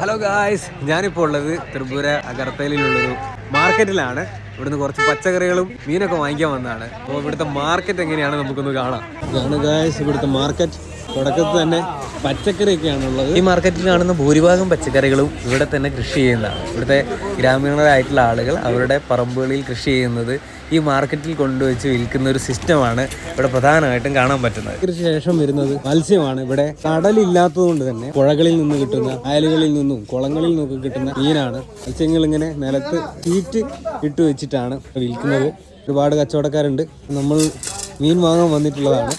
Hello guys, ഞാനിപ്പോൾ ഉള്ളത് ത്രിപുര അഗർത്തലയിലുള്ളൊരു മാർക്കറ്റിലാണ്. ഇവിടുന്ന് കുറച്ച് പച്ചക്കറികളും മീനൊക്കെ വാങ്ങിക്കാൻ വന്നതാണ്. അപ്പോൾ ഇവിടുത്തെ മാർക്കറ്റ് എങ്ങനെയാണ് നമുക്കൊന്ന് കാണാം. ഇതാണ് ഗായ്സ് ഇവിടുത്തെ മാർക്കറ്റ്. തുടക്കത്തിൽ തന്നെ പച്ചക്കറിയൊക്കെയാണുള്ളത്. ഈ മാർക്കറ്റിൽ കാണുന്ന ഭൂരിഭാഗം പച്ചക്കറികളും ഇവിടെ തന്നെ കൃഷി ചെയ്യുന്നതാണ്. ഇവിടുത്തെ ഗ്രാമീണരായിട്ടുള്ള ആളുകൾ അവരുടെ പറമ്പുകളിൽ കൃഷി ചെയ്യുന്നത് ഈ മാർക്കറ്റിൽ കൊണ്ടുവച്ച് വിൽക്കുന്ന ഒരു സിസ്റ്റമാണ് ഇവിടെ പ്രധാനമായിട്ടും കാണാൻ പറ്റുന്നത്. ഇതിന് ശേഷം വരുന്നത് മത്സ്യമാണ്. ഇവിടെ കടലില്ലാത്തത് കൊണ്ട് തന്നെ പുഴകളിൽ നിന്ന് കിട്ടുന്ന, അയലുകളിൽ നിന്നും കുളങ്ങളിൽ നിന്നൊക്കെ കിട്ടുന്ന മീനാണ്. മത്സ്യങ്ങൾ ഇങ്ങനെ നിലത്ത് തീറ്റ് ഇട്ട് വെച്ചിട്ടാണ് വിൽക്കുന്നത്. ഒരുപാട് കച്ചവടക്കാരുണ്ട്. നമ്മൾ മീൻ വാങ്ങാൻ വന്നിട്ടുള്ളതാണ്.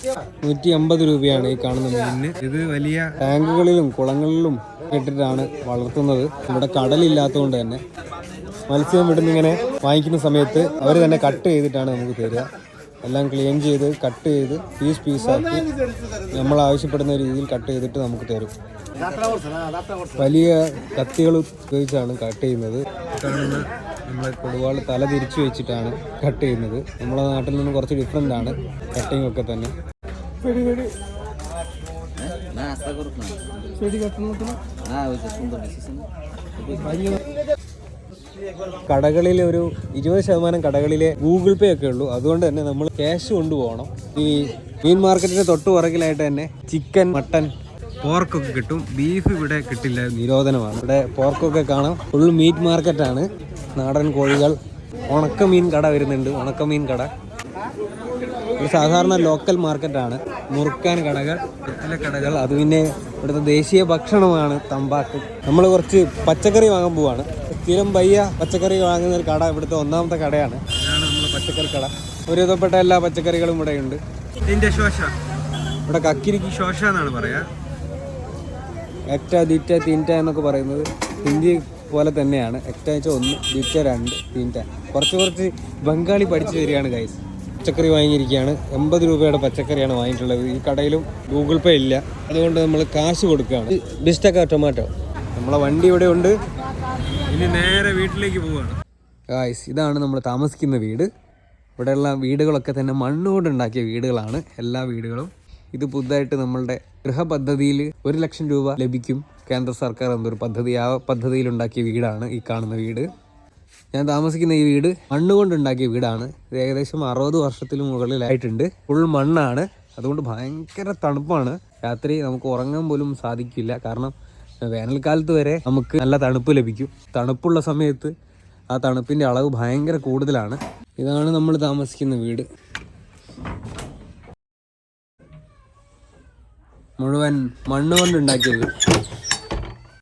150 രൂപയാണ് ഈ കാണുന്ന മീനിന്. ഇത് വലിയ ടാങ്കുകളിലും കുളങ്ങളിലും ഇട്ടിട്ടാണ് വളർത്തുന്നത്. ഇവിടെ കടലില്ലാത്തതുകൊണ്ട് തന്നെ മത്സ്യം ഇവിടുന്ന് ഇങ്ങനെ വാങ്ങിക്കുന്ന സമയത്ത് അവർ തന്നെ കട്ട് ചെയ്തിട്ടാണ് നമുക്ക് തരിക. എല്ലാം ക്ലീൻ ചെയ്ത് കട്ട് ചെയ്ത് പീസാക്കി നമ്മൾ ആവശ്യപ്പെടുന്ന രീതിയിൽ കട്ട് ചെയ്തിട്ട് നമുക്ക് തരും. വലിയ കത്തികൾ ഉപയോഗിച്ചാണ് കട്ട് ചെയ്യുന്നത്. കാണുന്ന നമ്മളെ കൊടുവാൾ തല തിരിച്ചു വെച്ചിട്ടാണ് കട്ട് ചെയ്യുന്നത്. നമ്മളെ നാട്ടിൽ നിന്ന് കുറച്ച് ഡിഫറെൻ്റ് ആണ് കട്ടിങ് ഒക്കെ തന്നെ. കടകളിൽ ഒരു 20% കടകളിലെ ഗൂഗിൾ പേ ഒക്കെ ഉള്ളൂ. അതുകൊണ്ട് തന്നെ നമ്മൾ ക്യാഷ് കൊണ്ടുപോകണം. ഈ മീൻ മാർക്കറ്റിന്റെ തൊട്ട് പുറകിലായിട്ട് തന്നെ ചിക്കൻ, മട്ടൻ, പോർക്കൊക്കെ കിട്ടും. ബീഫ് ഇവിടെ കിട്ടില്ല, നിരോധനമാണ്. ഇവിടെ പോർക്കൊക്കെ കാണാം. ഫുൾ മീറ്റ് മാർക്കറ്റാണ്. നാടൻ കോഴികൾ, ഉണക്കമീൻ കട വരുന്നുണ്ട്. ഉണക്കമീൻ കട ഒരു സാധാരണ ലോക്കൽ മാർക്കറ്റാണ്. മുറുക്കാൻ കടകൾ, വെറ്റില കടകൾ, അത് പിന്നെ ഇവിടുത്തെ ദേശീയ ഭക്ഷണമാണ് തമ്പാക്ക്. നമ്മൾ കുറച്ച് പച്ചക്കറി വാങ്ങാൻ പോവാണ്. സ്ഥിരം ബയ്യ പച്ചക്കറി വാങ്ങുന്ന ഒരു കട ഇവിടുത്തെ ഒന്നാമത്തെ കടയാണ്. ഇതാണ് നമ്മുടെ പച്ചക്കറി കട. ഒരുവിധപ്പെട്ട എല്ലാ പച്ചക്കറികളും ഇവിടെ ഉണ്ട്. ഇതിൻ്റെ ശോശ, ഇവിടെ കക്കിരിക്ക് ശോശ എന്നാണ് പറയാ. എക്റ്റ, ദിറ്റ, തീറ്റ എന്നൊക്കെ പറയുന്നത് ഹിന്ദി പോലെ തന്നെയാണ്. എക്റ്റ വെച്ചാൽ 1, ദിറ്റ 2, തീറ്റ. കുറച്ച് ബംഗാളി പഠിച്ചു തരികയാണ് ഗൈസ്. പച്ചക്കറി വാങ്ങിയിരിക്കുകയാണ്. 80 രൂപയുടെ പച്ചക്കറിയാണ് വാങ്ങിയിട്ടുള്ളത്. ഈ കടയിലും ഗൂഗിൾ പേ ഇല്ല, അതുകൊണ്ട് നമ്മൾ കാശ് കൊടുക്കുകയാണ്. ബിസ്റ്റക്ക ടൊമാറ്റോ. നമ്മളെ വണ്ടി ഇവിടെ ഉണ്ട്. ഇനി നേരെ വീട്ടിലേക്ക് പോവുകയാണ് ഗായ്സ്. ഇതാണ് നമ്മൾ താമസിക്കുന്ന വീട്. ഇവിടെയുള്ള വീടുകളൊക്കെ തന്നെ മണ്ണുകൊണ്ട് ഉണ്ടാക്കിയ വീടുകളാണ് എല്ലാ വീടുകളും. ഇത് പുതുതായിട്ട് നമ്മളുടെ ഗൃഹപദ്ധതിയിൽ 1 ലക്ഷം രൂപ ലഭിക്കും. കേന്ദ്ര സർക്കാർ എന്തൊരു പദ്ധതി, ആ പദ്ധതിയിൽ ഉണ്ടാക്കിയ വീടാണ് ഈ കാണുന്ന വീട്. ഞാൻ താമസിക്കുന്ന ഈ വീട് മണ്ണുകൊണ്ടുണ്ടാക്കിയ വീടാണ്. ഇത് ഏകദേശം 60 വർഷത്തിന് മുകളിലായിട്ടുണ്ട്. ഫുൾ മണ്ണാണ്. അതുകൊണ്ട് ഭയങ്കര തണുപ്പാണ്. രാത്രി നമുക്ക് ഉറങ്ങാൻ പോലും സാധിക്കില്ല. കാരണം വേനൽക്കാലത്ത് വരെ നമുക്ക് നല്ല തണുപ്പ് ലഭിക്കും. തണുപ്പുള്ള സമയത്ത് ആ തണുപ്പിൻ്റെ അളവ് ഭയങ്കര കൂടുതലാണ്. ഇതാണ് നമ്മൾ താമസിക്കുന്ന വീട്. മുഴുവൻ മണ്ണ് കൊണ്ടുണ്ടാക്കിയ വീട്.